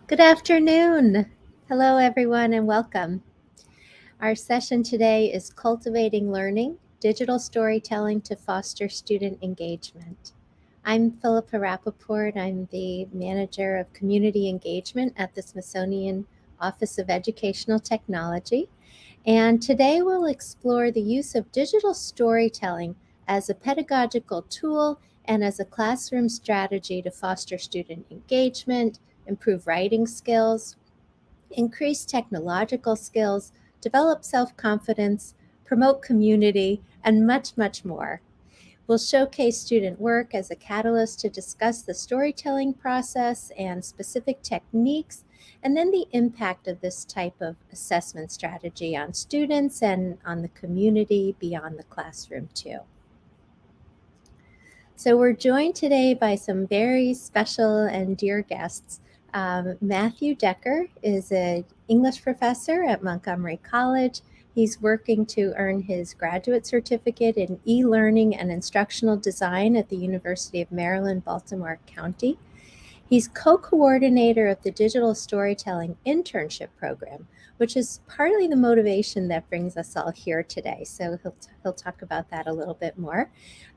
Good afternoon. Hello, everyone, and welcome. Our session today is Cultivating Learning, Digital Storytelling to Foster Student Engagement. I'm Philippa Rappaport. I'm the Manager of Community Engagement at the Smithsonian Office of Educational Technology. And today we'll explore the use of digital storytelling as a pedagogical tool and as a classroom strategy to foster student engagement, improve writing skills, increase technological skills, develop self-confidence, promote community, and much, much more. We'll showcase student work as a catalyst to discuss the storytelling process and specific techniques, and then the impact of this type of assessment strategy on students and on the community beyond the classroom too. So we're joined today by some very special and dear guests. Matthew Decker is an English professor at Montgomery College. He's working to earn his graduate certificate in e-learning and instructional design at the University of Maryland, Baltimore County. He's co-coordinator of the Digital Storytelling Internship program, which is partly the motivation that brings us all here today. So he'll talk about that a little bit more.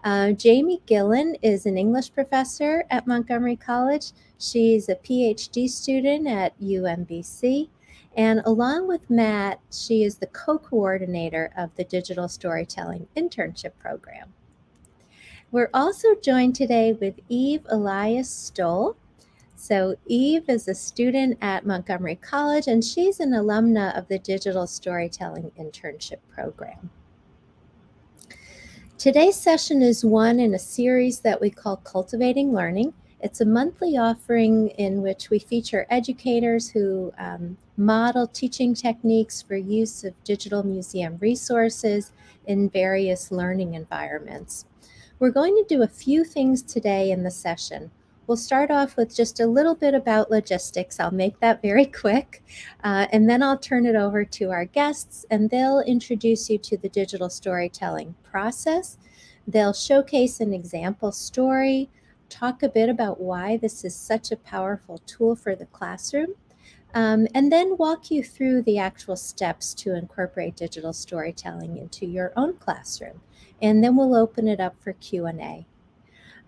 Jamie Gillan is an English professor at Montgomery College. She's a PhD student at UMBC. And along with Matt, she is the co-coordinator of the Digital Storytelling Internship program. We're also joined today with Eve Elias Stowell. So Eve is a student at Montgomery College, and she's an alumna of the Digital Storytelling Internship program. Today's session is one in a series that we call Cultivating Learning. It's a monthly offering in which we feature educators who model teaching techniques for use of digital museum resources in various learning environments. We're going to do a few things today in the session. We'll start off with just a little bit about logistics. I'll make that very quick, and then I'll turn it over to our guests, and they'll introduce you to the digital storytelling process. They'll showcase an example story, talk a bit about why this is such a powerful tool for the classroom, and then walk you through the actual steps to incorporate digital storytelling into your own classroom. And then we'll open it up for Q&A.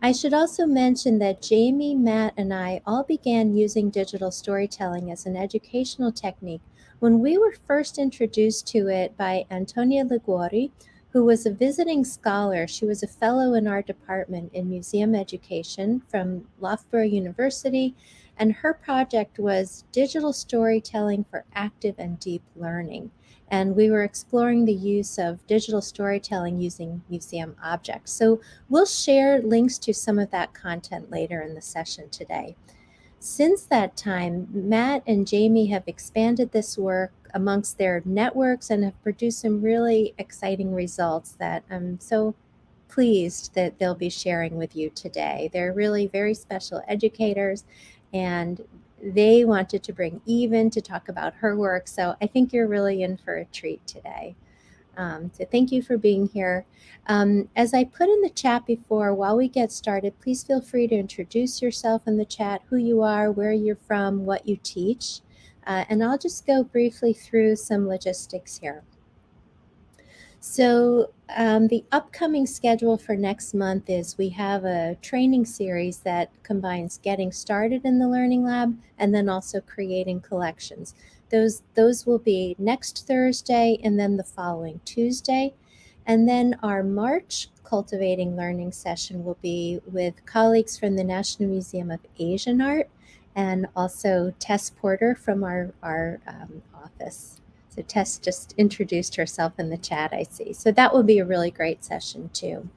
I should also mention that Jamie, Matt, and I all began using digital storytelling as an educational technique when we were first introduced to it by Antonia Liguori, who was a visiting scholar. She was a fellow in our department in museum education from Loughborough University, and her project was digital storytelling for active and deep learning. And we were exploring the use of digital storytelling using museum objects. So we'll share links to some of that content later in the session today. Since that time, Matt and Jamie have expanded this work amongst their networks and have produced some really exciting results that I'm so pleased that they'll be sharing with you today. They're really very special educators, and they wanted to bring Eve in to talk about her work. So I think you're really in for a treat today. So thank you for being here. As I put in the chat before, while we get started, please feel free to introduce yourself in the chat, who you are, where you're from, what you teach. And I'll just go briefly through some logistics here. So the upcoming schedule for next month is we have a training series that combines getting started in the Learning Lab and then also creating collections. Those will be next Thursday and then the following Tuesday. And then our March Cultivating Learning session will be with colleagues from the National Museum of Asian Art and also Tess Porter from our office. So Tess just introduced herself in the chat, I see. So that will be a really great session too.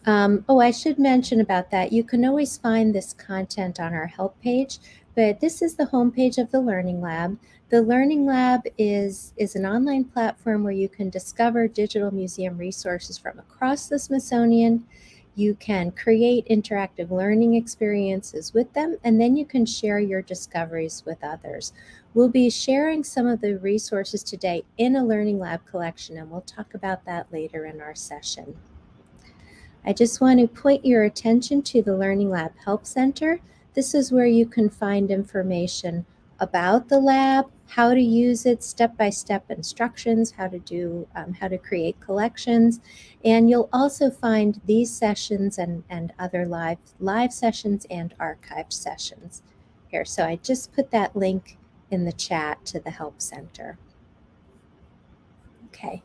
I should mention about that. You can always find this content on our help page, but this is the homepage of the Learning Lab. The Learning Lab is an online platform where you can discover digital museum resources from across the Smithsonian. You can create interactive learning experiences with them, and then you can share your discoveries with others. We'll be sharing some of the resources today in a Learning Lab collection, and we'll talk about that later in our session. I just want to point your attention to the Learning Lab Help Center. This is where you can find information about the lab, how to use it, step-by-step instructions, how to create collections, and you'll also find these sessions and other live sessions and archived sessions here. So I just put that link in the chat to the Help Center. Okay.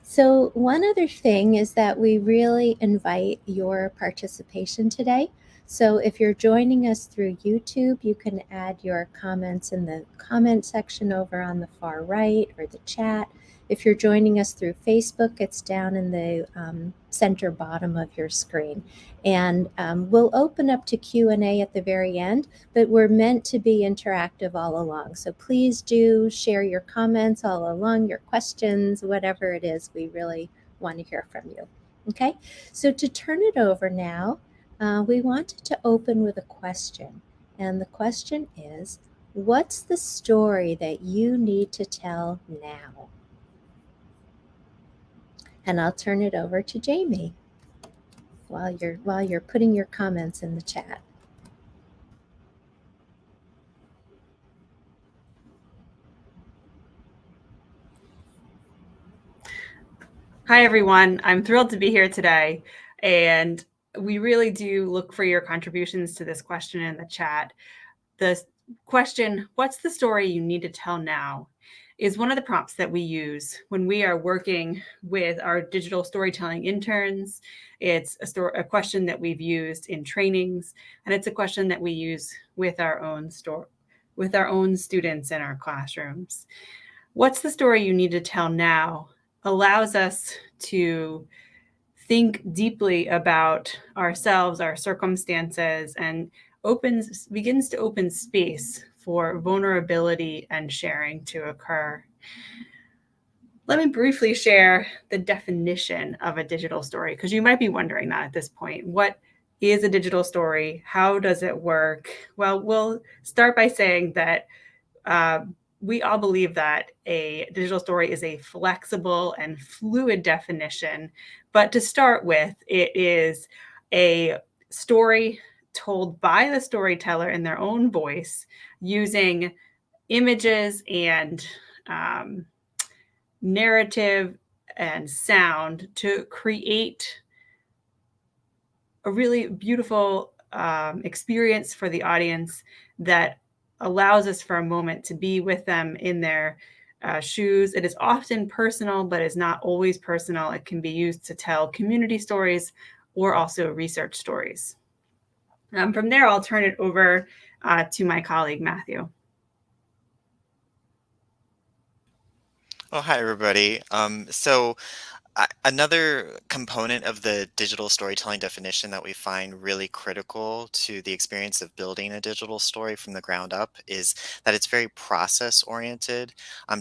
So one other thing is that we really invite your participation today. So if you're joining us through YouTube, you can add your comments in the comment section over on the far right or the chat. If you're joining us through Facebook, it's down in the center bottom of your screen. And we'll open up to Q&A at the very end, but we're meant to be interactive all along. So please do share your comments all along, your questions, whatever it is. We really want to hear from you. Okay, so to turn it over now, we wanted to open with a question. And the question is, what's the story that you need to tell now? And I'll turn it over to Jamie while you're putting your comments in the chat. Hi, everyone. I'm thrilled to be here today. And we really do look for your contributions to this question in the chat. The question, what's the story you need to tell now, is one of the prompts that we use when we are working with our digital storytelling interns. It's a question that we've used in trainings, and it's a question that we use with our own students in our classrooms. What's the story you need to tell now allows us to think deeply about ourselves, our circumstances, and begins to open space for vulnerability and sharing to occur. Let me briefly share the definition of a digital story, because you might be wondering that at this point. What is a digital story? How does it work? Well, we'll start by saying that we all believe that a digital story is a flexible and fluid definition. But to start with, it is a story told by the storyteller in their own voice using images and narrative and sound to create a really beautiful experience for the audience that allows us for a moment to be with them in their shoes. It is often personal, but is not always personal. It can be used to tell community stories or also research stories. From there, I'll turn it over to my colleague, Matthew. Oh, hi, everybody. Another component of the digital storytelling definition that we find really critical to the experience of building a digital story from the ground up is that it's very process oriented.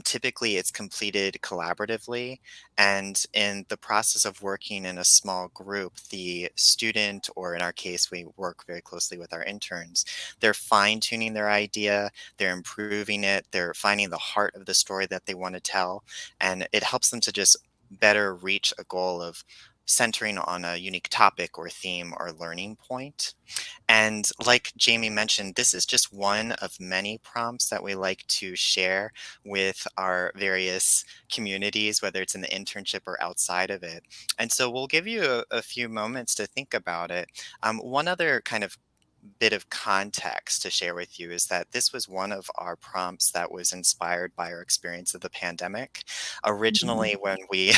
Typically, it's completed collaboratively. And in the process of working in a small group, the student, or in our case, we work very closely with our interns, they're fine tuning their idea, they're improving it, they're finding the heart of the story that they want to tell. And it helps them to just better reach a goal of centering on a unique topic or theme or learning point. And like Jamie mentioned, this is just one of many prompts that we like to share with our various communities, whether it's in the internship or outside of it. And so we'll give you a few moments to think about it. One other kind of bit of context to share with you is that this was one of our prompts that was inspired by our experience of the pandemic. Originally, when we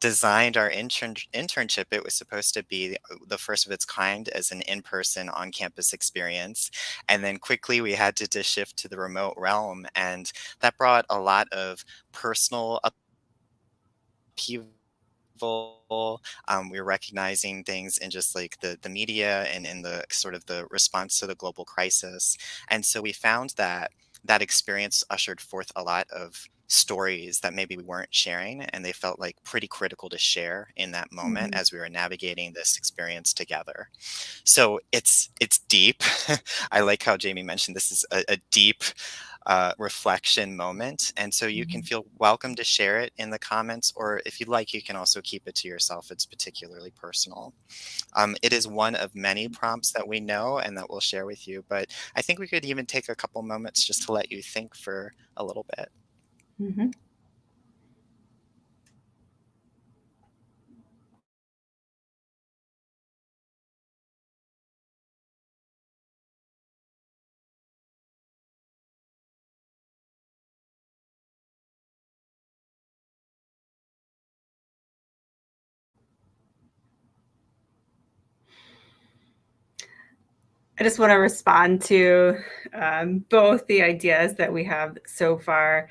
designed our internship, it was supposed to be the first of its kind as an in-person on-campus experience. And then quickly we had to shift to the remote realm. And that brought a lot of personal upheaval. We're recognizing things in just like the media and in the sort of the response to the global crisis. And so we found that that experience ushered forth a lot of stories that maybe we weren't sharing, and they felt like pretty critical to share in that moment as we were navigating this experience together. So it's deep. I like how Jamie mentioned this is a deep reflection moment. And so you can feel welcome to share it in the comments, or if you'd like, you can also keep it to yourself. It's particularly personal. It is one of many prompts that we know and that we'll share with you, but I think we could even take a couple moments just to let you think for a little bit. Mhm. I just want to respond to both the ideas that we have so far.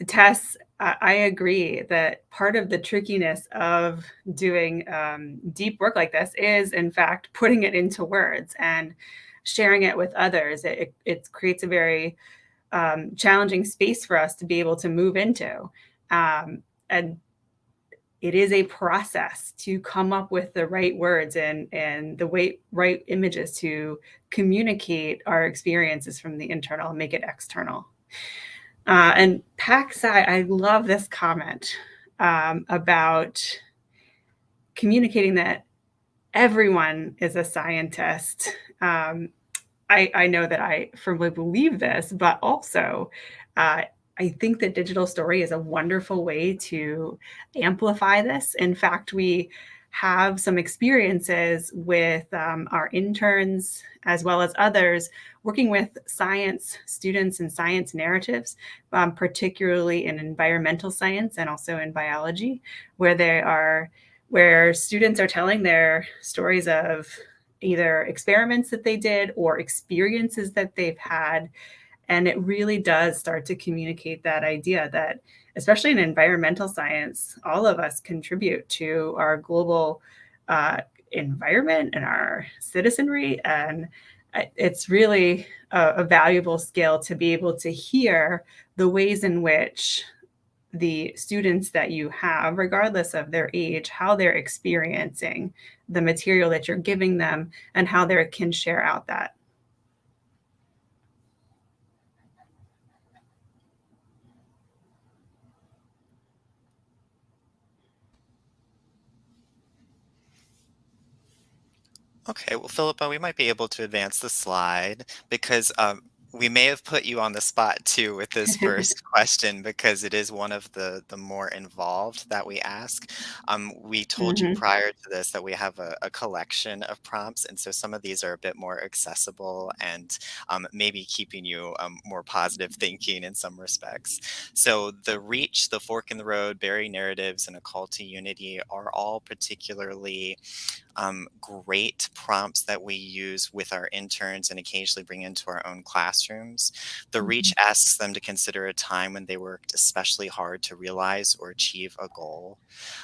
Tess, I agree that part of the trickiness of doing deep work like this is, in fact, putting it into words and sharing it with others. It creates a very challenging space for us to be able to move into. And it is a process to come up with the right words and the right images to communicate our experiences from the internal and make it external. And Paxi, I love this comment about communicating that everyone is a scientist. I know that I firmly believe this, but also uh, I think that digital story is a wonderful way to amplify this. In fact, we have some experiences with our interns as well as others working with science students and science narratives, particularly in environmental science and also in biology, where students are telling their stories of either experiments that they did or experiences that they've had. And it really does start to communicate that idea that, especially in environmental science, all of us contribute to our global environment and our citizenry. And it's really a valuable skill to be able to hear the ways in which the students that you have, regardless of their age, how they're experiencing the material that you're giving them and how they can share out that. Okay, well, Philippa, we might be able to advance the slide because we may have put you on the spot too with this first question because it is one of the more involved that we ask. We told you Mm-hmm. prior to this that we have a collection of prompts, and so some of these are a bit more accessible and maybe keeping you more positive thinking in some respects. So the reach, the fork in the road, berry narratives, and a call to unity are all particularly great prompts that we use with our interns and occasionally bring into our own classrooms. The reach asks them to consider a time when they worked especially hard to realize or achieve a goal.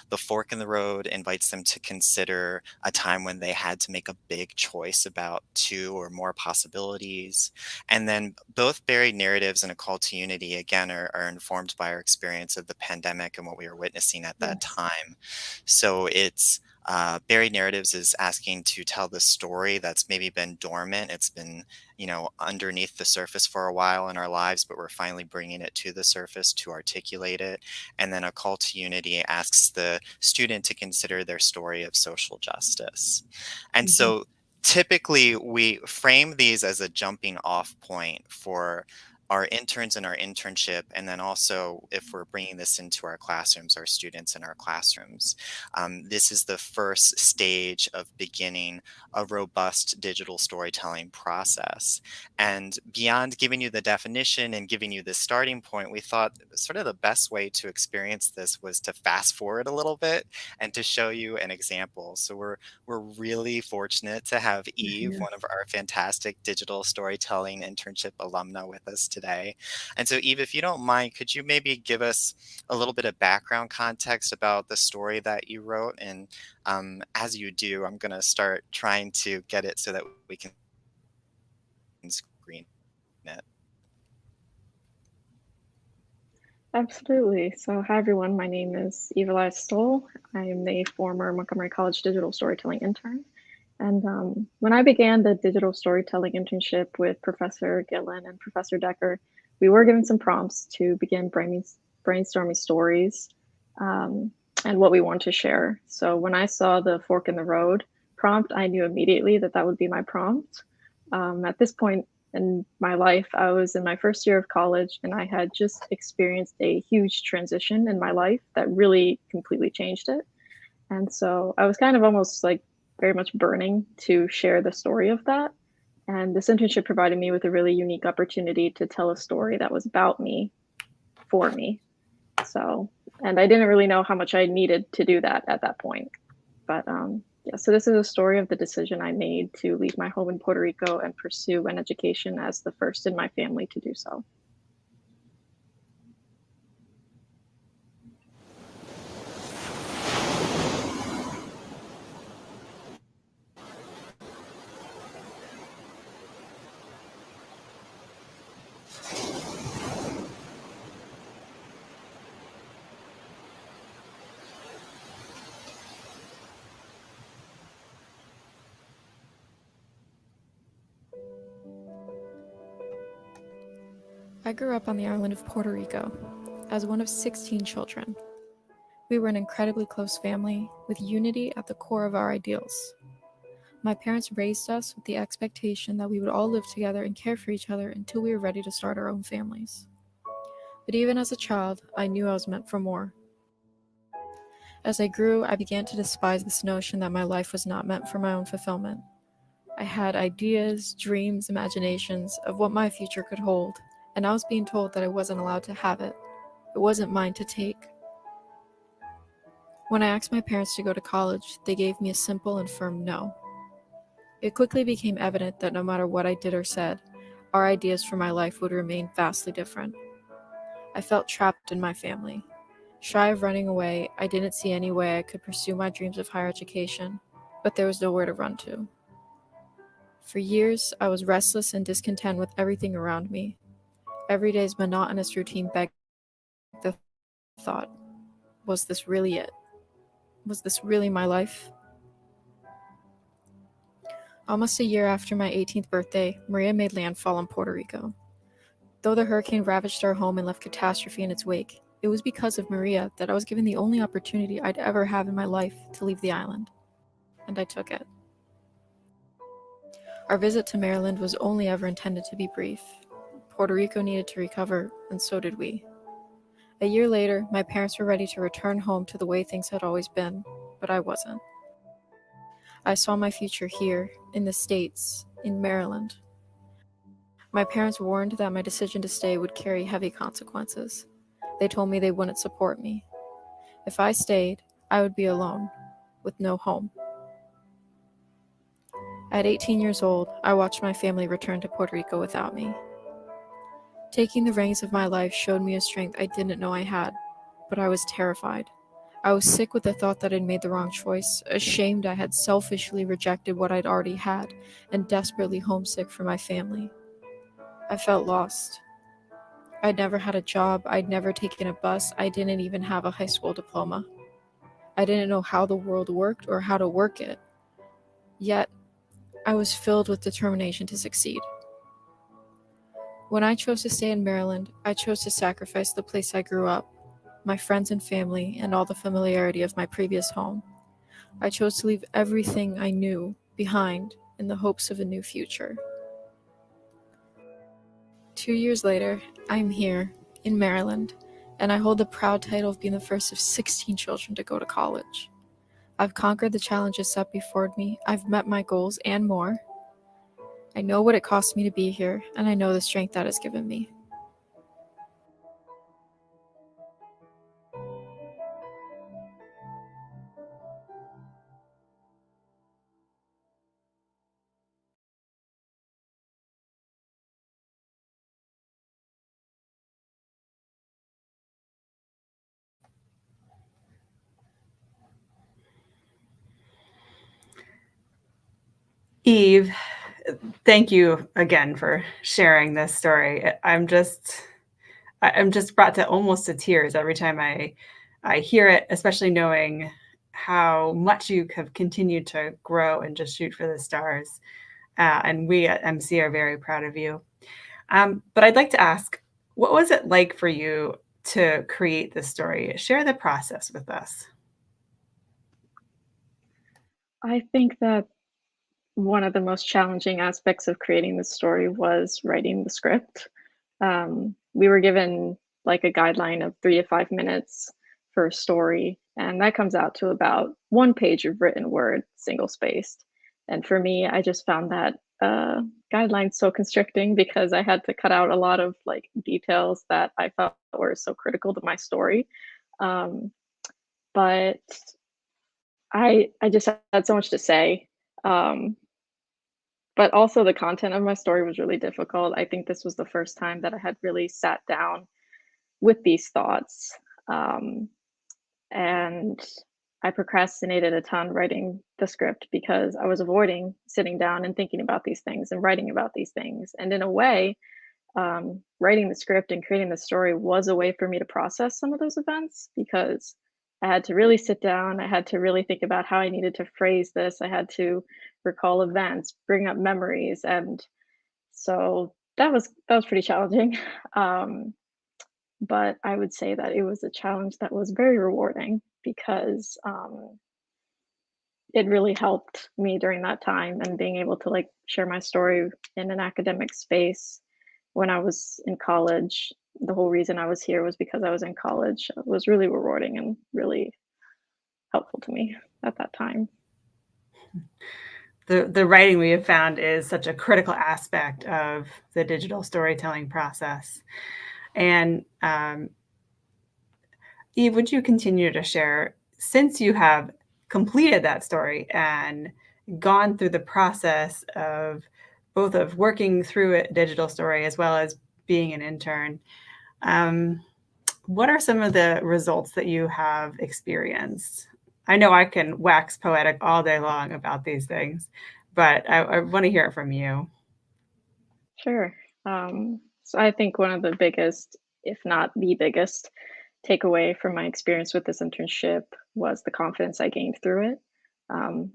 The fork in the road invites them to consider a time when they had to make a big choice about two or more possibilities. And then both buried narratives and a call to unity, again, are informed by our experience of the pandemic and what we were witnessing at that Yes. time. So it's buried narratives is asking to tell the story that's maybe been dormant. It's been, underneath the surface for a while in our lives, but we're finally bringing it to the surface to articulate it. And then a call to unity asks the student to consider their story of social justice. And Mm-hmm. so typically we frame these as a jumping off point for our interns in our internship, and then also if we're bringing this into our classrooms, our students in our classrooms. This is the first stage of beginning a robust digital storytelling process. And beyond giving you the definition and giving you the starting point, we thought sort of the best way to experience this was to fast forward a little bit and to show you an example. So we're really fortunate to have Eve, Yes. one of our fantastic digital storytelling internship alumna, with us today. And so, Eve, if you don't mind, could you maybe give us a little bit of background context about the story that you wrote? And as you do, I'm going to start trying to get it so that we can screen it. Absolutely. So, hi everyone. My name is Eve Elias Stowell. I am the former Montgomery College Digital Storytelling Intern, And when I began the digital storytelling internship with Professor Gillan and Professor Decker, we were given some prompts to begin brainstorming stories um, and what we want to share. So when I saw the fork in the road prompt, I knew immediately that that would be my prompt. At this point in my life, I was in my first year of college and I had just experienced a huge transition in my life that really completely changed it. And so I was kind of almost like very much burning to share the story of that. And this internship provided me with a really unique opportunity to tell a story that was about me for me. So, and I didn't really know how much I needed to do that at that point. But yeah, so this is a story of the decision I made to leave my home in Puerto Rico and pursue an education as the first in my family to do so. I grew up on the island of Puerto Rico as one of 16 children. We were an incredibly close family with unity at the core of our ideals. My parents raised us with the expectation that we would all live together and care for each other until we were ready to start our own families. But even as a child, I knew I was meant for more. As I grew, I began to despise this notion that my life was not meant for my own fulfillment. I had ideas, dreams, imaginations of what my future could hold, and I was being told that I wasn't allowed to have it. It wasn't mine to take. When I asked my parents to go to college, they gave me a simple and firm no. It quickly became evident that no matter what I did or said, our ideas for my life would remain vastly different. I felt trapped in my family. Shy of running away, I didn't see any way I could pursue my dreams of higher education, but there was nowhere to run to. For years, I was restless and discontent with everything around me. Every day's monotonous routine begged the thought, was this really it? Was this really my life? Almost a year after my 18th birthday, Maria made landfall in Puerto Rico. Though the hurricane ravaged our home and left catastrophe in its wake, it was because of Maria that I was given the only opportunity I'd ever have in my life to leave the island. And I took it. Our visit to Maryland was only ever intended to be brief. Puerto Rico needed to recover, and so did we. A year later, my parents were ready to return home to the way things had always been, but I wasn't. I saw my future here, in the States, in Maryland. My parents warned that my decision to stay would carry heavy consequences. They told me they wouldn't support me. If I stayed, I would be alone, with no home. At 18 years old, I watched my family return to Puerto Rico without me. Taking the reins of my life showed me a strength I didn't know I had, but I was terrified. I was sick with the thought that I'd made the wrong choice, ashamed I had selfishly rejected what I'd already had, and desperately homesick for my family. I felt lost. I'd never had a job, I'd never taken a bus, I didn't even have a high school diploma. I didn't know how the world worked or how to work it. Yet, I was filled with determination to succeed. When I chose to stay in Maryland, I chose to sacrifice the place I grew up, my friends and family, and all the familiarity of my previous home. I chose to leave everything I knew behind in the hopes of a new future. 2 years later, I'm here, in Maryland, and I hold the proud title of being the first of 16 children to go to college. I've conquered the challenges set before me, I've met my goals and more. I know what it cost me to be here, and I know the strength that has given me. Eve, thank you again for sharing this story. I'm just brought to almost to tears every time I hear it, especially knowing how much you have continued to grow and just shoot for the stars. And we at MC are very proud of you. But I'd like to ask, what was it like for you to create this story? Share the process with us. I think that one of the most challenging aspects of creating the story was writing the script. We were given like a guideline of 3 to 5 minutes for a story, and that comes out to about 1 page of written word, single spaced. And for me, I just found that guideline so constricting because I had to cut out a lot of like details that I felt were so critical to my story. Um, but I just had so much to say. Um, but also the content of my story was really difficult. I think this was the first time that I had really sat down with these thoughts. Um, and I procrastinated a ton writing the script because I was avoiding sitting down and thinking about these things and writing about these things. And in a way, writing the script and creating the story was a way for me to process some of those events because I had to really sit down. I had to really think about how I needed to phrase this. I had to recall events, bring up memories, and so that was pretty challenging. Um, but I would say that it was a challenge that was very rewarding because it really helped me during that time and being able to like share my story in an academic space when I was in college. The whole reason I was here was because I was in college. It was really rewarding and really helpful to me at that time. The writing we have found is such a critical aspect of the digital storytelling process. And Eve, would you continue to share, since you have completed that story and gone through the process of both of working through a digital story as well as being an intern, what are some of the results that you have experienced? I know I can wax poetic all day long about these things, but I want to hear it from you. Sure. So I think one of the biggest, if not the biggest, takeaway from my experience with this internship was the confidence I gained through it.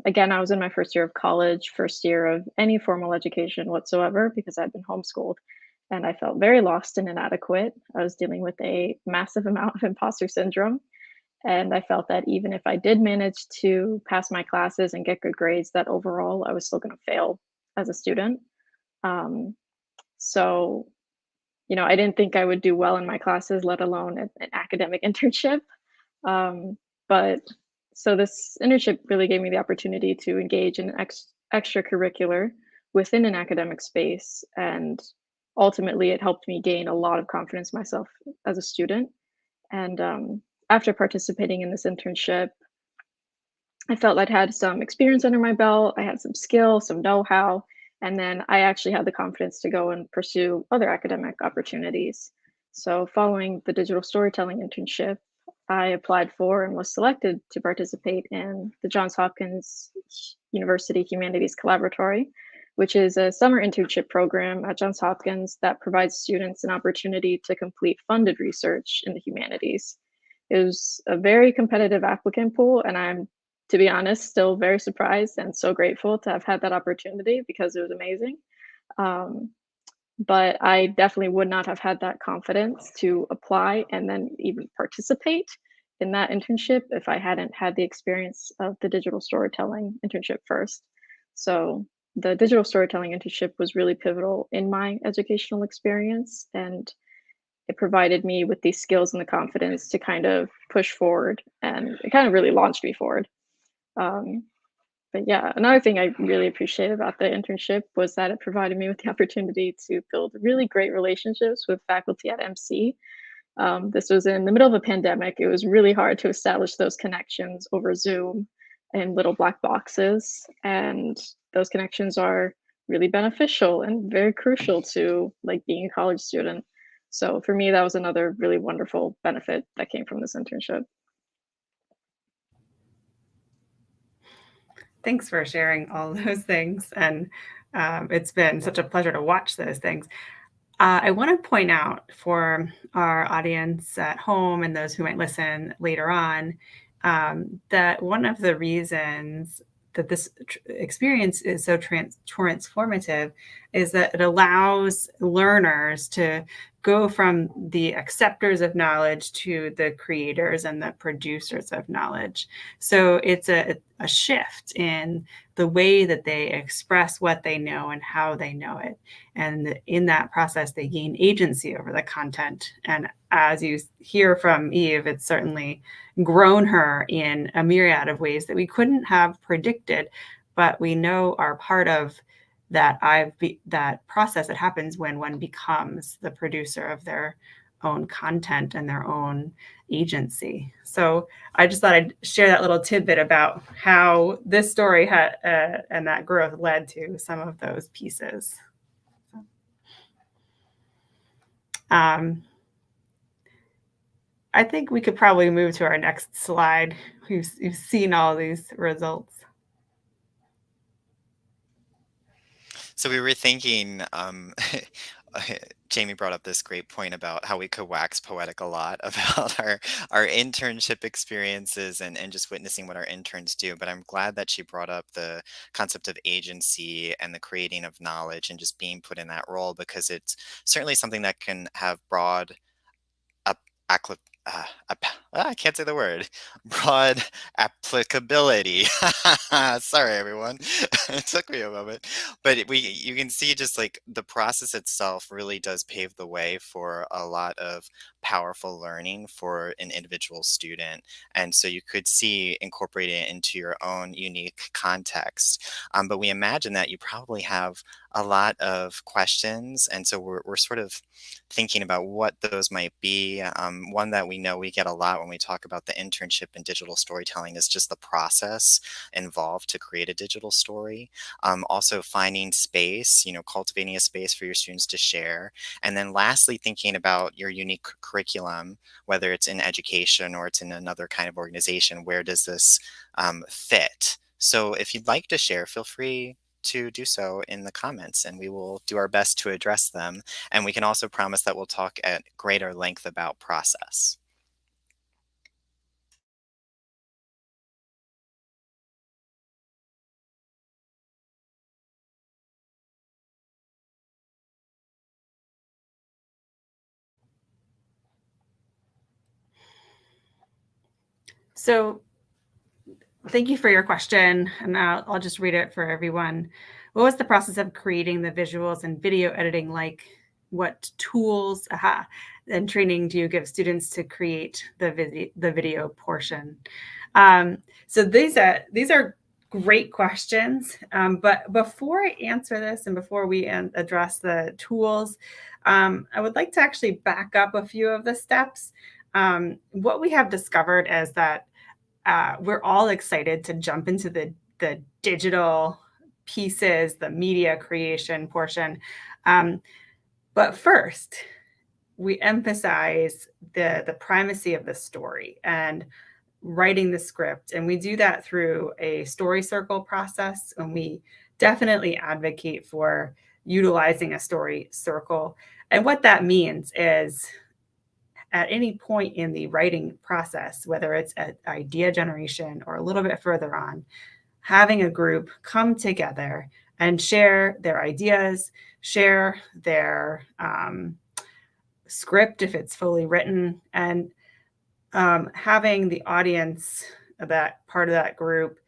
Again, I was in my first year of college, first year of any formal education whatsoever, because I'd been homeschooled and I felt very lost and inadequate. I was dealing with a massive amount of imposter syndrome. And I felt that even if I did manage to pass my classes and get good grades, that overall I was still going to fail as a student. Um, so, I didn't think I would do well in my classes, let alone an academic internship. Um, but so this internship really gave me the opportunity to engage in extracurricular within an academic space. And ultimately, it helped me gain a lot of confidence myself as a student. And after participating in this internship, I felt I'd had some experience under my belt. I had some skill, some know-how, and then I actually had the confidence to go and pursue other academic opportunities. So, following the digital storytelling internship, I applied for and was selected to participate in the Johns Hopkins University Humanities Collaboratory, which is a summer internship program at Johns Hopkins that provides students an opportunity to complete funded research in the humanities. It was a very competitive applicant pool, and I'm, to be honest, still very surprised and so grateful to have had that opportunity because it was amazing. Um, but I definitely would not have had that confidence to apply and then even participate in that internship if I hadn't had the experience of the digital storytelling internship first. So the digital storytelling internship was really pivotal in my educational experience, and it provided me with these skills and the confidence to kind of push forward, and it kind of really launched me forward. Um, but yeah, another thing I really appreciate about the internship was that it provided me with the opportunity to build really great relationships with faculty at MC. This was in the middle of a pandemic. It was really hard to establish those connections over Zoom in little black boxes. And those connections are really beneficial and very crucial to like being a college student. So for me, that was another really wonderful benefit that came from this internship. Thanks for sharing all those things. And it's been such a pleasure to watch those things. I want to point out for our audience at home and those who might listen later on that one of the reasons that this experience is so transformative is that it allows learners to go from the acceptors of knowledge to the creators and the producers of knowledge. So it's a shift in the way that they express what they know and how they know it. And in that process, they gain agency over the content. And as you hear from Eve, it's certainly grown her in a myriad of ways that we couldn't have predicted, but we know are part of that process that happens when one becomes the producer of their own content and their own agency. So I just thought I'd share that little tidbit about how this story had and that growth led to some of those pieces. I think we could probably move to our next slide. You've seen all these results. So we were thinking, Jamie brought up this great point about how we could wax poetic a lot about our internship experiences and just witnessing what our interns do. But I'm glad that she brought up the concept of agency and the creating of knowledge and just being put in that role, because it's certainly something that can have broad I can't say the word. Broad applicability. Sorry, everyone. It took me a moment. But you can see just like the process itself really does pave the way for a lot of powerful learning for an individual student. And so you could see incorporating it into your own unique context. But we imagine that you probably have a lot of questions. And so we're sort of thinking about what those might be. One that we know we get a lot when we talk about the internship in digital storytelling is just the process involved to create a digital story. Also finding space, cultivating a space for your students to share. And then lastly, thinking about your unique curriculum, whether it's in education or it's in another kind of organization, where does this fit? So if you'd like to share, feel free to do so in the comments, and we will do our best to address them. And we can also promise that we'll talk at greater length about process. So thank you for your question, and I'll just read it for everyone. What was the process of creating the visuals and video editing like? What tools and training do you give students to create the video portion? So these are great questions. But before I answer this and before we address the tools, I would like to actually back up a few of the steps. What we have discovered is that we're all excited to jump into the digital pieces, the media creation portion. But first, we emphasize the primacy of the story and writing the script. And we do that through a story circle process. And we definitely advocate for utilizing a story circle. And what that means is at any point in the writing process, whether it's at idea generation or a little bit further on, having a group come together and share their ideas, share their script if it's fully written, and having the audience, that part of that group,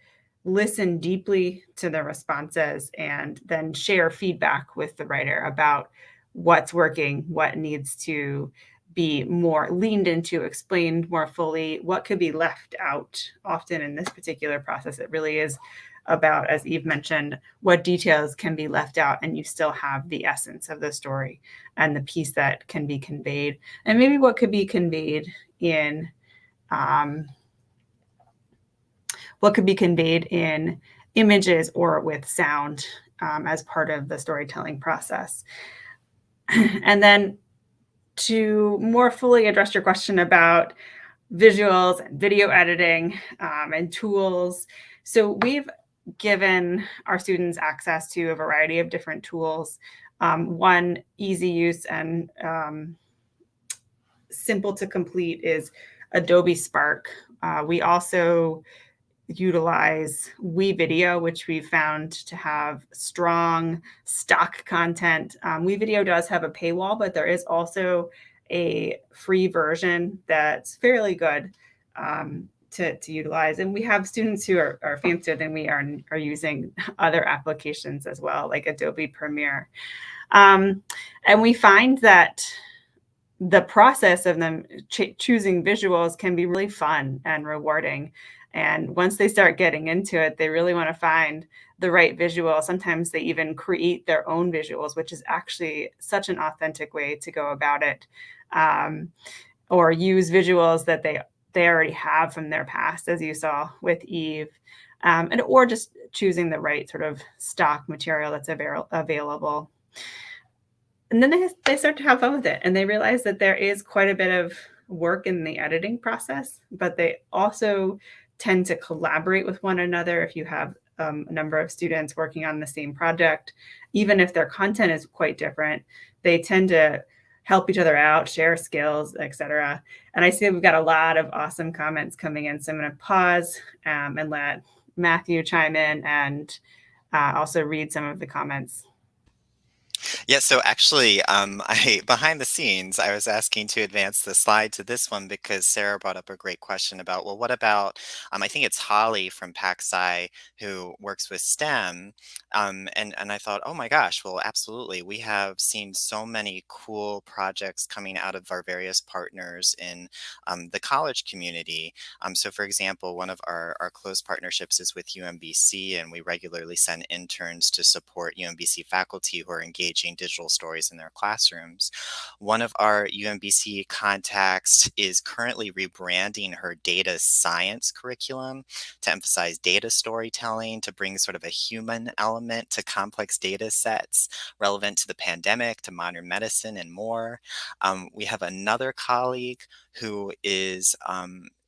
listen deeply to the responses and then share feedback with the writer about what's working, what needs to be more leaned into, explained more fully, what could be left out. Often in this particular process, it really is about, as Eve mentioned, what details can be left out and you still have the essence of the story and the piece that can be conveyed, and maybe what could be conveyed in images or with sound as part of the storytelling process. And then to more fully address your question about visuals and video editing and tools. So we've given our students access to a variety of different tools. One easy use and simple to complete is Adobe Spark. We also utilize WeVideo, which we found to have strong stock content. WeVideo does have a paywall, but there is also a free version that's fairly good to utilize. And we have students who are fancier than we are using other applications as well, like Adobe Premiere. And we find that the process of them choosing visuals can be really fun and rewarding. And once they start getting into it, they really want to find the right visual. Sometimes they even create their own visuals, which is actually such an authentic way to go about it. Or use visuals that they already have from their past, as you saw with Eve. Or just choosing the right sort of stock material that's available. And then they start to have fun with it, and they realize that there is quite a bit of work in the editing process, but they also tend to collaborate with one another. If you have a number of students working on the same project, even if their content is quite different, they tend to help each other out, share skills, etc. And I see we've got a lot of awesome comments coming in, so I'm going to pause and let Matthew chime in and also read some of the comments. Yeah, so actually, behind the scenes, I was asking to advance the slide to this one because Sarah brought up a great question about, well, what about, I think it's Holly from PacSci who works with STEM, and I thought, oh my gosh, well, absolutely, we have seen so many cool projects coming out of our various partners in the college community. So, for example, one of our close partnerships is with UMBC, and we regularly send interns to support UMBC faculty who are engaging digital stories in their classrooms. One of our UMBC contacts is currently rebranding her data science curriculum to emphasize data storytelling, to bring sort of a human element to complex data sets relevant to the pandemic, to modern medicine, and more. We have another colleague who is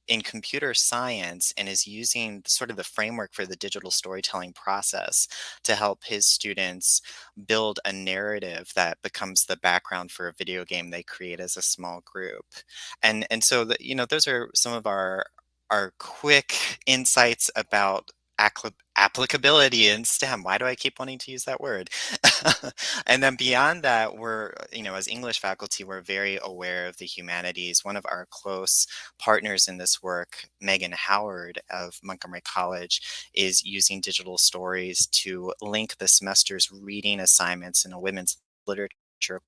in computer science and is using sort of the framework for the digital storytelling process to help his students build a narrative that becomes the background for a video game they create as a small group. And so those are some of our quick insights about applicability in STEM. Why do I keep wanting to use that word? And then beyond that, we're, as English faculty, we're very aware of the humanities. One of our close partners in this work, Megan Howard of Montgomery College, is using digital stories to link the semester's reading assignments in a women's literature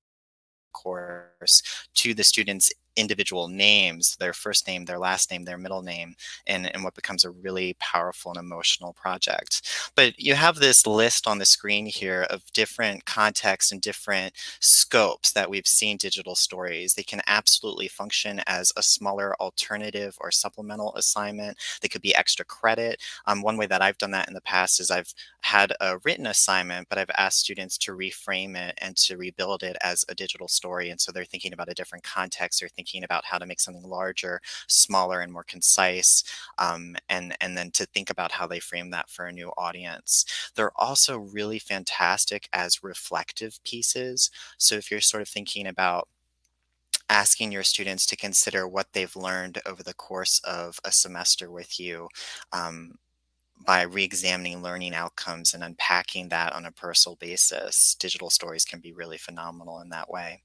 course to the students' individual names, their first name, their last name, their middle name, and what becomes a really powerful and emotional project. But you have this list on the screen here of different contexts and different scopes that we've seen digital stories. They can absolutely function as a smaller alternative or supplemental assignment. They could be extra credit. One way that I've done that in the past is I've had a written assignment, but I've asked students to reframe it and to rebuild it as a digital story. And so they're thinking about a different context. They're thinking about how to make something larger, smaller, and more concise, and then to think about how they frame that for a new audience. They're also really fantastic as reflective pieces. So if you're sort of thinking about asking your students to consider what they've learned over the course of a semester with you, by re-examining learning outcomes and unpacking that on a personal basis, digital stories can be really phenomenal in that way.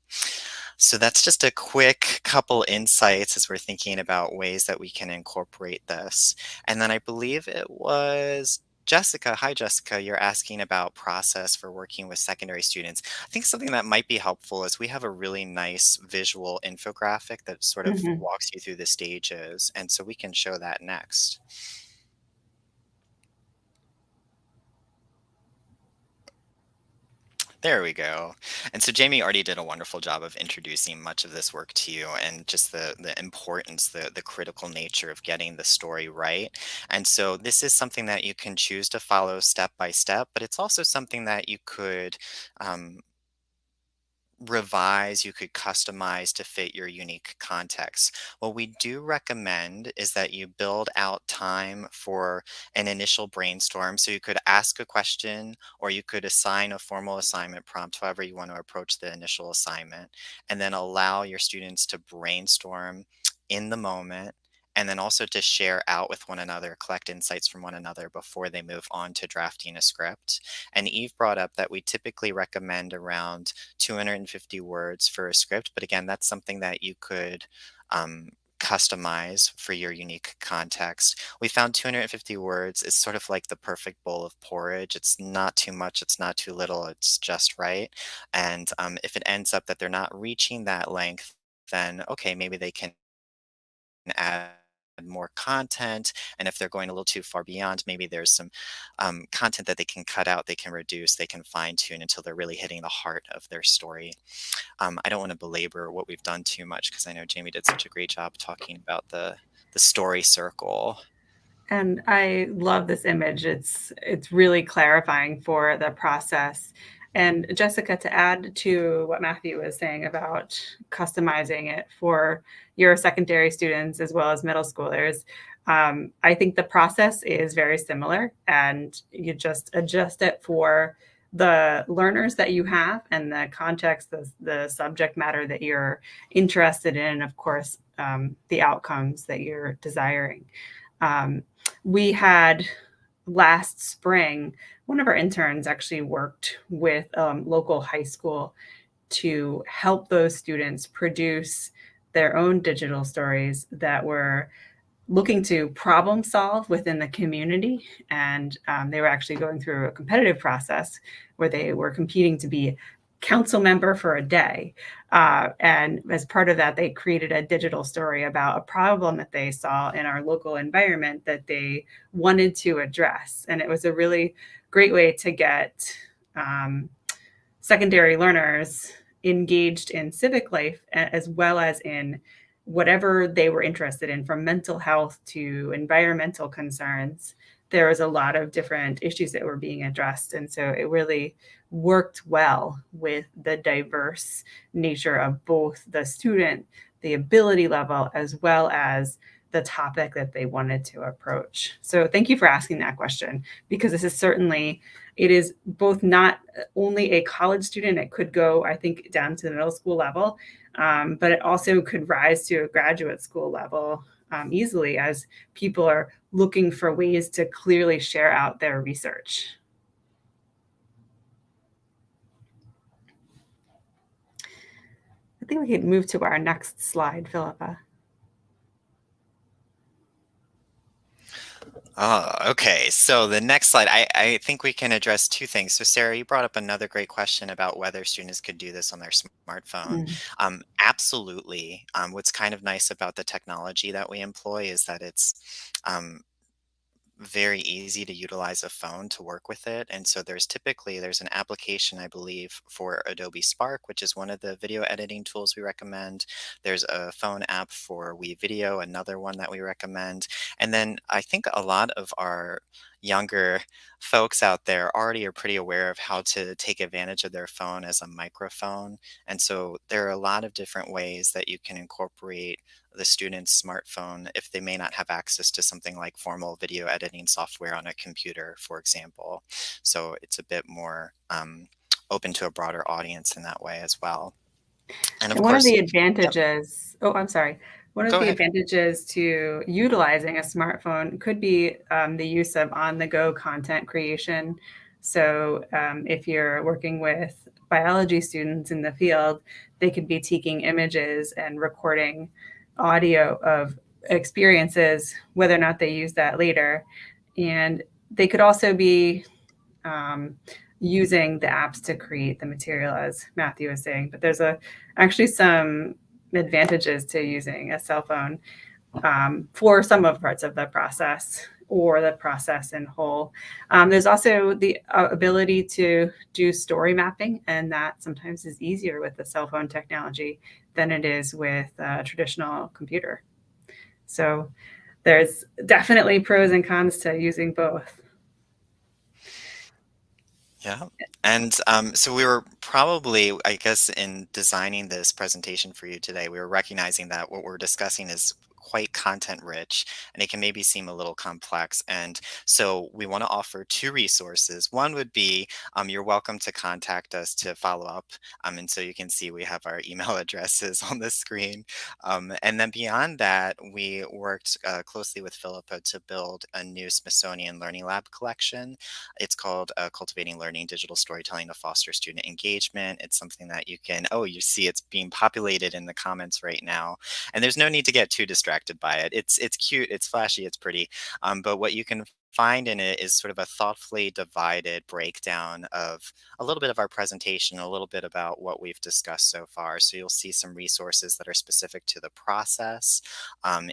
So that's just a quick couple insights as we're thinking about ways that we can incorporate this. And then I believe it was Jessica. Hi, Jessica. You're asking about process for working with secondary students. I think something that might be helpful is we have a really nice visual infographic that sort of walks you through the stages. And so we can show that next. There we go. And so Jamie already did a wonderful job of introducing much of this work to you and just the importance, the critical nature of getting the story right. And so this is something that you can choose to follow step by step, but it's also something that you could revise, you could customize to fit your unique context. What we do recommend is that you build out time for an initial brainstorm. So you could ask a question or you could assign a formal assignment prompt, however you want to approach the initial assignment, and then allow your students to brainstorm in the moment and then also to share out with one another, collect insights from one another before they move on to drafting a script. And Eve brought up that we typically recommend around 250 words for a script, but again, that's something that you could um, customize for your unique context. We found 250 words is sort of like the perfect bowl of porridge. It's not too much, it's not too little, it's just right. And if it ends up that they're not reaching that length, then okay, maybe they can add more content. And if they're going a little too far beyond, maybe there's some content that they can cut out, they can reduce, they can fine tune until they're really hitting the heart of their story. I don't want to belabor what we've done too much because I know Jamie did such a great job talking about the story circle. And I love this image. It's really clarifying for the process. And Jessica, to add to what Matthew was saying about customizing it for your secondary students as well as middle schoolers, I think the process is very similar, and you just adjust it for the learners that you have and the context, the subject matter that you're interested in, and of course, the outcomes that you're desiring. We had last spring, one of our interns actually worked with local high school to help those students produce their own digital stories that were looking to problem solve within the community. And they were actually going through a competitive process where they were competing to be council member for a day. And as part of that, they created a digital story about a problem that they saw in our local environment that they wanted to address. And it was a really great way to get secondary learners engaged in civic life as well as in whatever they were interested in, from mental health to environmental concerns. There was a lot of different issues that were being addressed. And so it really worked well with the diverse nature of both the student, the ability level, as well as the topic that they wanted to approach. So thank you for asking that question, because this is certainly, it is both not only a college student, it could go, I think, down to the middle school level, but it also could rise to a graduate school level easily as people are looking for ways to clearly share out their research. I think we could move to our next slide, Philippa. Oh, okay. So the next slide, I think we can address two things. So Sarah, you brought up another great question about whether students could do this on their smartphone. Absolutely. What's kind of nice about the technology that we employ is that it's very easy to utilize a phone to work with it. And so there's an application, I believe, for Adobe Spark, which is one of the video editing tools we recommend. There's a phone app for WeVideo, another one that we recommend. And then I think a lot of our younger folks out there already are pretty aware of how to take advantage of their phone as a microphone. And so there are a lot of different ways that you can incorporate the student's smartphone if they may not have access to something like formal video editing software on a computer, for example. So it's a bit more open to a broader audience in that way as well. And of one course, of the advantages, I'm sorry. One of Go the ahead. advantages to utilizing a smartphone could be the use of on-the-go content creation. So if you're working with biology students in the field, they could be taking images and recording audio of experiences, whether or not they use that later. And they could also be using the apps to create the material, as Matthew was saying. But there's actually some advantages to using a cell phone for some of parts of the process or the process in whole. There's also the ability to do story mapping, and that sometimes is easier with the cell phone technology than it is with a traditional computer. So there's definitely pros and cons to using both. Yeah. And so we were probably, I guess, in designing this presentation for you today, we were recognizing that what we're discussing is quite content rich, and it can maybe seem a little complex. And so we want to offer two resources. One would be you're welcome to contact us to follow up. And so you can see we have our email addresses on the screen. And then beyond that, we worked closely with Philippa to build a new Smithsonian Learning Lab collection. It's called Cultivating Learning, Digital Storytelling to Foster Student Engagement. It's something that you can, oh, you see it's being populated in the comments right now. And there's no need to get too distracted by it. It's cute, it's flashy, it's pretty. But what you can find in it is sort of a thoughtfully divided breakdown of a little bit of our presentation, a little bit about what we've discussed so far. So you'll see some resources that are specific to the process,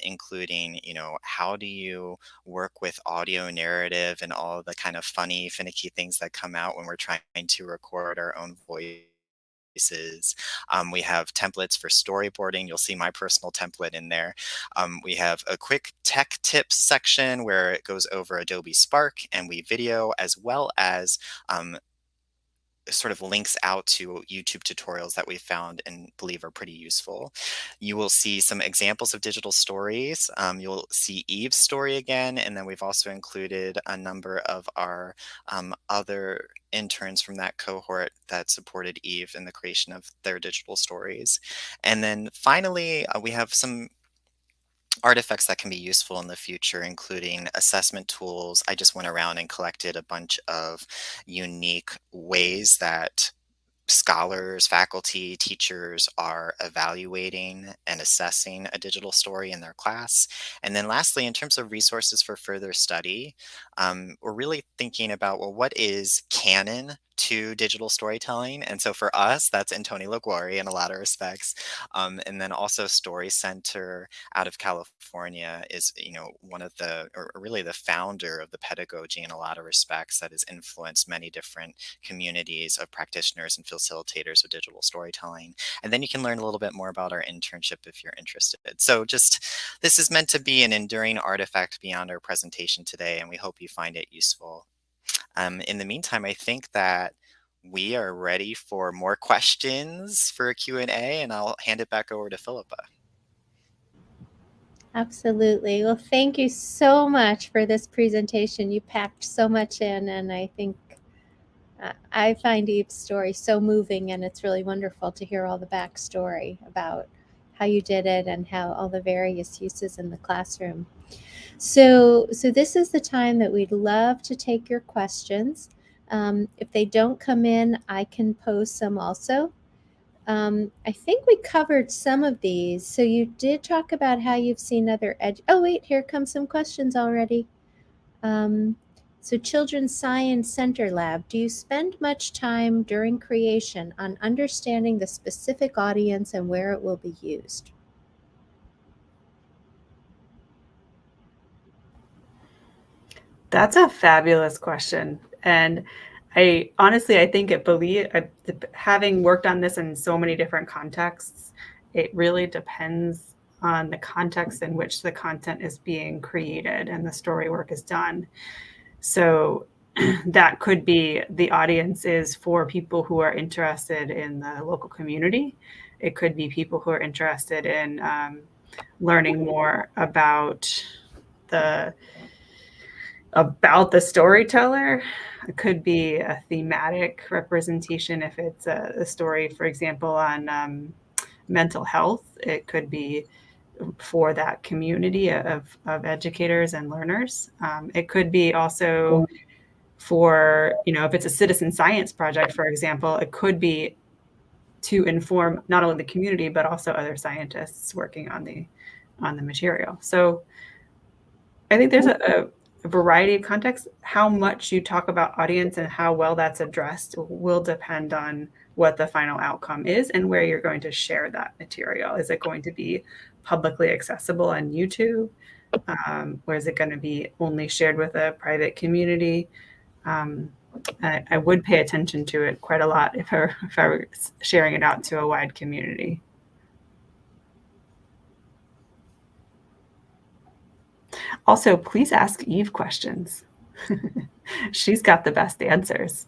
including, how do you work with audio narrative and all the kind of funny, finicky things that come out when we're trying to record our own voice. We have templates for storyboarding. You'll see my personal template in there. We have a quick tech tips section where it goes over Adobe Spark and we video, as well as sort of links out to YouTube tutorials that we found and believe are pretty useful. You will see some examples of digital stories. You'll see Eve's story again, and then we've also included a number of our other interns from that cohort that supported Eve in the creation of their digital stories. And then finally, we have some artifacts that can be useful in the future, including assessment tools. I just went around and collected a bunch of unique ways that scholars, faculty, teachers are evaluating and assessing a digital story in their class. And then lastly, in terms of resources for further study, we're really thinking about, well, what is canon to digital storytelling? And so for us, that's Anthony Liguori in a lot of respects. And then also Story Center out of California is, one of the, or really the founder of the pedagogy in a lot of respects that has influenced many different communities of practitioners and facilitators of digital storytelling. And then you can learn a little bit more about our internship if you're interested. So this is meant to be an enduring artifact beyond our presentation today, and we hope you find it useful. In the meantime, I think that we are ready for more questions for a Q&A, and I'll hand it back over to Philippa. Absolutely. Well, thank you so much for this presentation. You packed so much in, and I think I find Eve's story so moving, and it's really wonderful to hear all the backstory about how you did it and how all the various uses in the classroom. So this is the time that we'd love to take your questions. If they don't come in, I can pose some also. I think we covered some of these. So you did talk about how you've seen other oh wait, here come some questions already. So Children's Science Center Lab, do you spend much time during creation on understanding the specific audience and where it will be used? That's a fabulous question. And I think having worked on this in so many different contexts, it really depends on the context in which the content is being created and the story work is done. So that could be the audience is for people who are interested in the local community. It could be people who are interested in learning more about the storyteller. It could be a thematic representation if it's a story, for example, on mental health. It could be for that community of educators and learners. It could be also for, if it's a citizen science project, for example, it could be to inform not only the community, but also other scientists working on the material. So I think there's a variety of contexts. How much you talk about audience and how well that's addressed will depend on what the final outcome is and where you're going to share that material. Is it going to be publicly accessible on YouTube? Or is it going to be only shared with a private community? I would pay attention to it quite a lot if I were sharing it out to a wide community. Also, please ask Eve questions. She's got the best answers.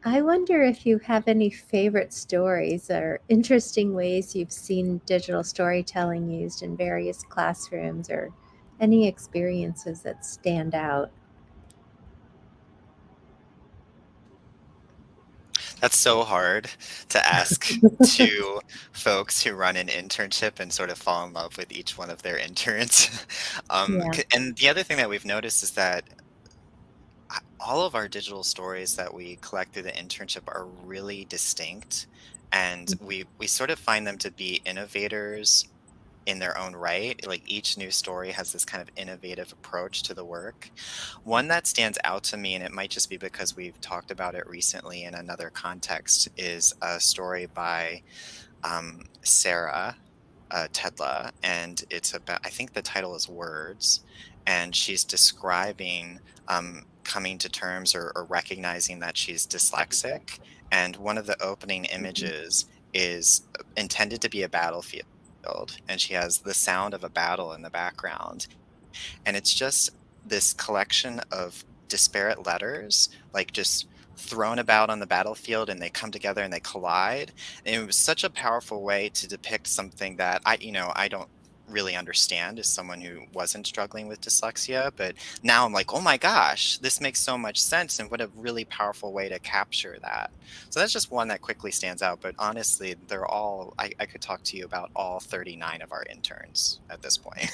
I wonder if you have any favorite stories or interesting ways you've seen digital storytelling used in various classrooms, or any experiences that stand out. That's so hard to ask to folks who run an internship and sort of fall in love with each one of their interns. Yeah. And the other thing that we've noticed is that all of our digital stories that we collect through the internship are really distinct, and we sort of find them to be innovators in their own right. Like each new story has this kind of innovative approach to the work. One that stands out to me, and it might just be because we've talked about it recently in another context, is a story by Sarah Tedla, and it's about, I think the title is Words, and she's describing coming to terms or recognizing that she's dyslexic. And one of the opening images is intended to be a battlefield, and she has the sound of a battle in the background, and it's just this collection of disparate letters, like just thrown about on the battlefield, and they come together and they collide. And it was such a powerful way to depict something that I don't really understand as someone who wasn't struggling with dyslexia, but now I'm like, oh my gosh, this makes so much sense, and what a really powerful way to capture that. So that's just one that quickly stands out, but honestly, they're all I could talk to you about all 39 of our interns at this point.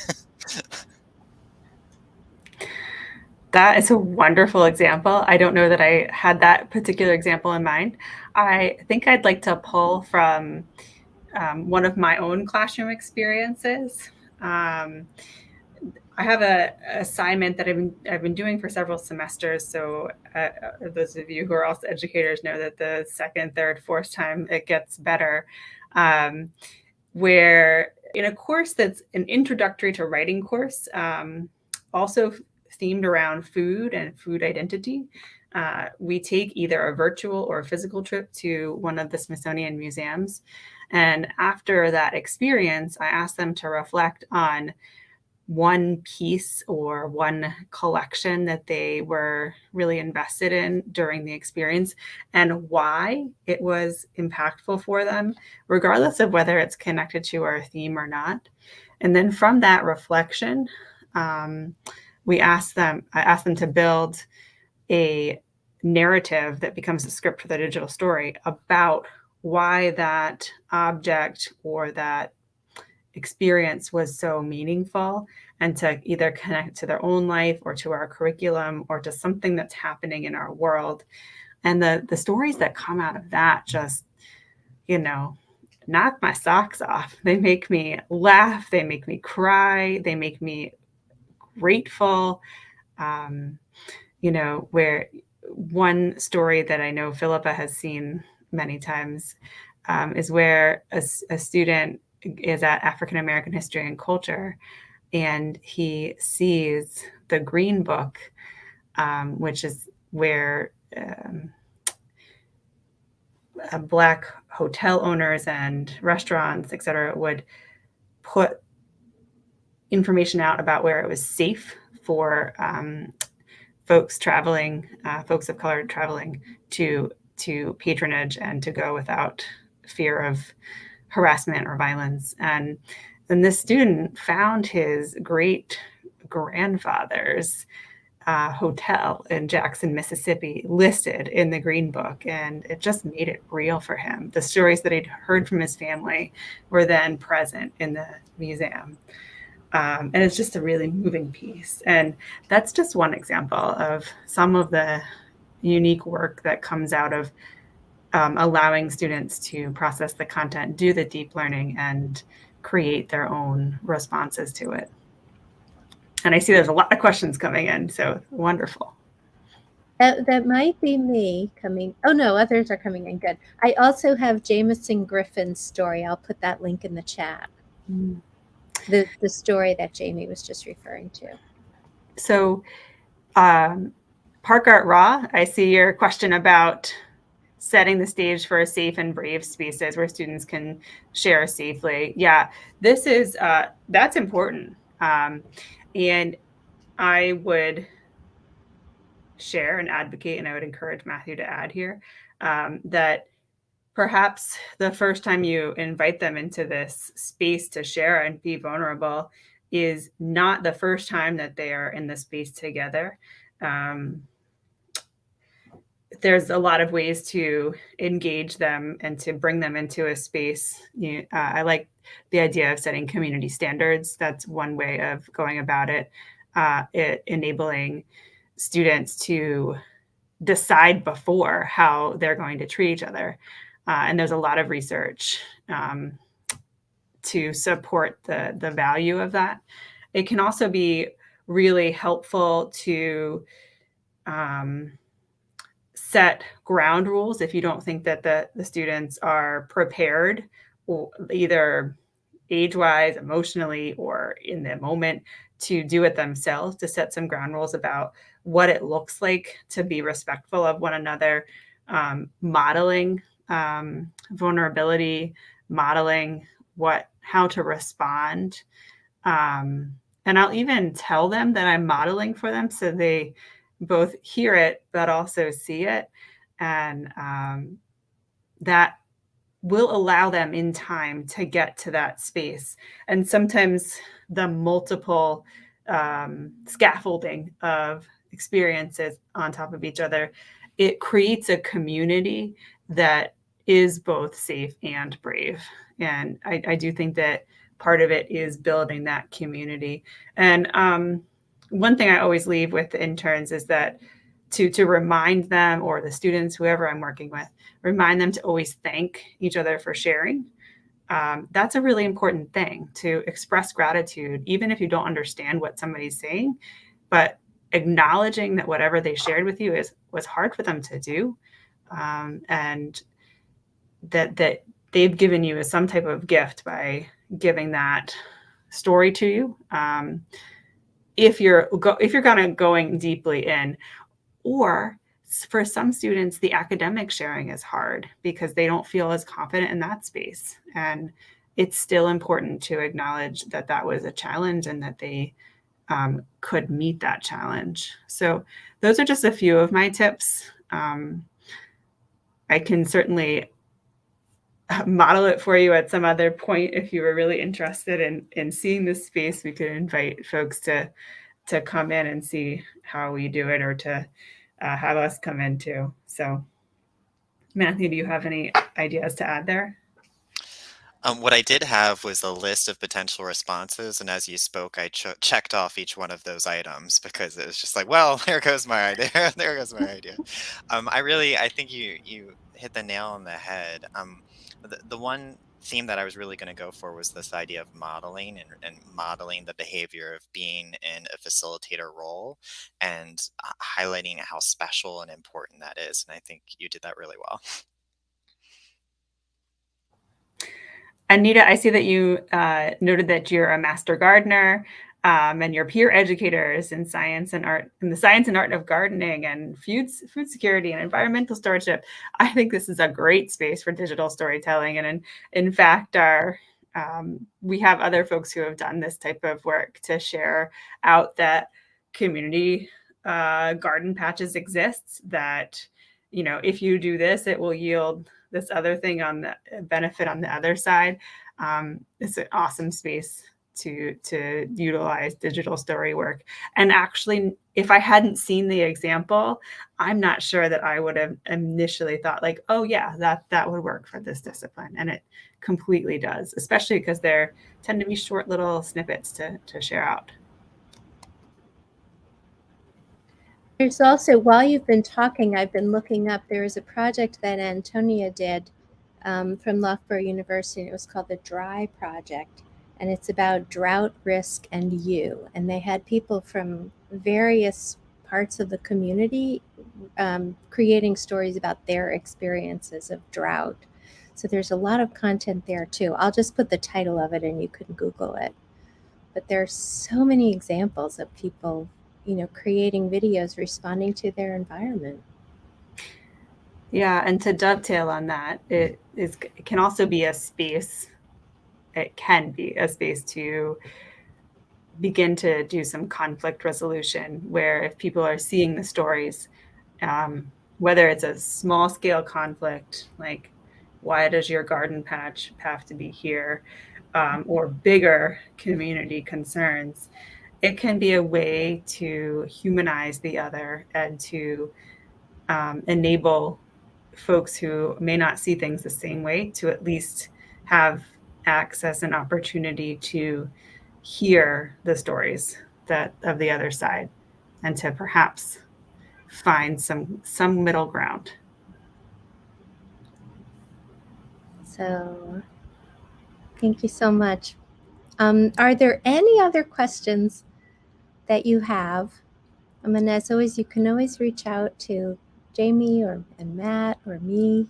That is a wonderful example. I don't know that I had that particular example in mind. I think I'd like to pull from one of my own classroom experiences. I have a assignment that I've been doing for several semesters. So those of you who are also educators know that the second, third, fourth time it gets better. Where in a course that's an introductory to writing course, also themed around food and food identity, we take either a virtual or a physical trip to one of the Smithsonian museums. And after that experience, I asked them to reflect on one piece or one collection that they were really invested in during the experience and why it was impactful for them, regardless of whether it's connected to our theme or not. And then from that reflection, I asked them to build a narrative that becomes a script for the digital story about why that object or that experience was so meaningful, and to either connect to their own life or to our curriculum or to something that's happening in our world. And the stories that come out of that just, knock my socks off. They make me laugh. They make me cry. They make me grateful. Where one story that I know Philippa has seen many times is where a student is at African American History and Culture, and he sees the Green Book, which is where Black hotel owners and restaurants, et cetera, would put information out about where it was safe for folks of color traveling to patronage and to go without fear of harassment or violence. And then this student found his great grandfather's hotel in Jackson, Mississippi, listed in the Green Book, and it just made it real for him. The stories that he'd heard from his family were then present in the museum. And it's just a really moving piece. And that's just one example of some of the unique work that comes out of allowing students to process the content, do the deep learning, and create their own responses to it. And I see there's a lot of questions coming in, so wonderful. That might be me coming. Oh no, others are coming in. Good. I also have Jameson Griffin's story. I'll put that link in the chat. The story that Jamie was just referring to. So, Park Art Raw, I see your question about setting the stage for a safe and brave spaces where students can share safely. Yeah, this is that's important. And I would share and advocate, and I would encourage Matthew to add here, that perhaps the first time you invite them into this space to share and be vulnerable is not the first time that they are in the space together. There's a lot of ways to engage them and to bring them into a space. I like the idea of setting community standards. That's one way of going about it, enabling students to decide before how they're going to treat each other. And there's a lot of research to support the value of that. It can also be really helpful to set ground rules if you don't think that the students are prepared, or either age-wise, emotionally, or in the moment, to do it themselves, to set some ground rules about what it looks like to be respectful of one another, modeling vulnerability, modeling how to respond. And I'll even tell them that I'm modeling for them so they both hear it, but also see it. And that will allow them in time to get to that space. And sometimes the multiple scaffolding of experiences on top of each other, it creates a community that is both safe and brave. And I do think that part of it is building that community. And one thing I always leave with the interns is that to remind them, or the students, whoever I'm working with, remind them to always thank each other for sharing. That's a really important thing, to express gratitude, even if you don't understand what somebody's saying, but acknowledging that whatever they shared with you was hard for them to do, and that they've given you some type of gift by giving that story to you. If you're kind of going deeply in, or for some students, the academic sharing is hard because they don't feel as confident in that space. And it's still important to acknowledge that that was a challenge and that they could meet that challenge. So those are just a few of my tips. I can certainly model it for you at some other point. If you were really interested in seeing this space, we could invite folks to come in and see how we do it, or to have us come in too. So Matthew, do you have any ideas to add there? What I did have was a list of potential responses, and as you spoke, I checked off each one of those items because it was just like, well, there goes my idea. There goes my idea. I think you hit the nail on the head. The one theme that I was really going to go for was this idea of modeling, and modeling the behavior of being in a facilitator role, and highlighting how special and important that is. And I think you did that really well. Anita, I see that you noted that you're a master gardener, and your peer educators in science and art, in the science and art of gardening, and food security and environmental stewardship. I think this is a great space for digital storytelling. And in fact, we have other folks who have done this type of work to share out that community garden patches exists, that, if you do this, it will yield this other thing on the benefit on the other side. It's an awesome space to utilize digital story work. And actually, if I hadn't seen the example, I'm not sure that I would have initially thought like, oh yeah, that would work for this discipline. And it completely does, especially because there tend to be short little snippets to share out. There's also, while you've been talking, I've been looking up, there was a project that Antonia did from Loughborough University, and it was called the Dry Project. And it's about drought risk and you. And they had people from various parts of the community creating stories about their experiences of drought. So there's a lot of content there too. I'll just put the title of it and you can Google it. But there's so many examples of people, creating videos responding to their environment. Yeah, and to dovetail on that, it can also be a space. It can be a space to begin to do some conflict resolution, where if people are seeing the stories, whether it's a small scale conflict, like why does your garden patch have to be here, or bigger community concerns, it can be a way to humanize the other and to enable folks who may not see things the same way to at least have access and opportunity to hear the stories that of the other side, and to perhaps find some middle ground. So thank you so much. Are there any other questions that you have? And as always, you can always reach out to Jamie and Matt or me.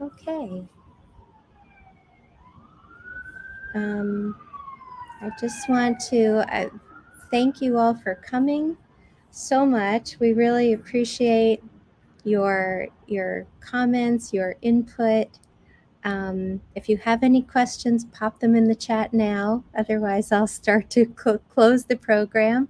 Okay. I just want to thank you all for coming so much. We really appreciate your comments, your input. If you have any questions, pop them in the chat now. Otherwise, I'll start to close the program.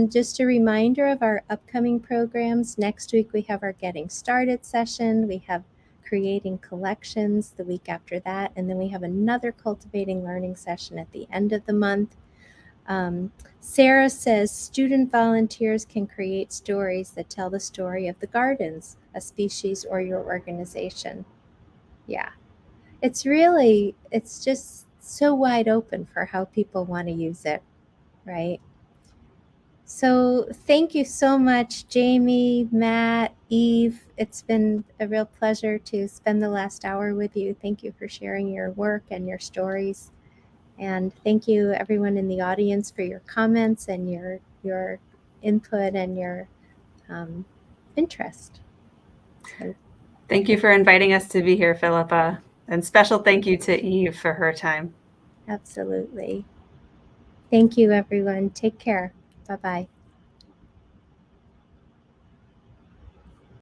Just a reminder of our upcoming programs. Next week, we have our Getting Started session. We have Creating Collections the week after that. And then we have another Cultivating Learning session at the end of the month. Sarah says, student volunteers can create stories that tell the story of the gardens, a species, or your organization. Yeah. It's just so wide open for how people want to use it, right? So thank you so much, Jamie, Matt, Eve. It's been a real pleasure to spend the last hour with you. Thank you for sharing your work and your stories. And thank you, everyone in the audience, for your comments and your input and your interest. So, thank you for inviting us to be here, Philippa. And special thank you to Eve for her time. Absolutely. Thank you, everyone. Take care. Bye-bye.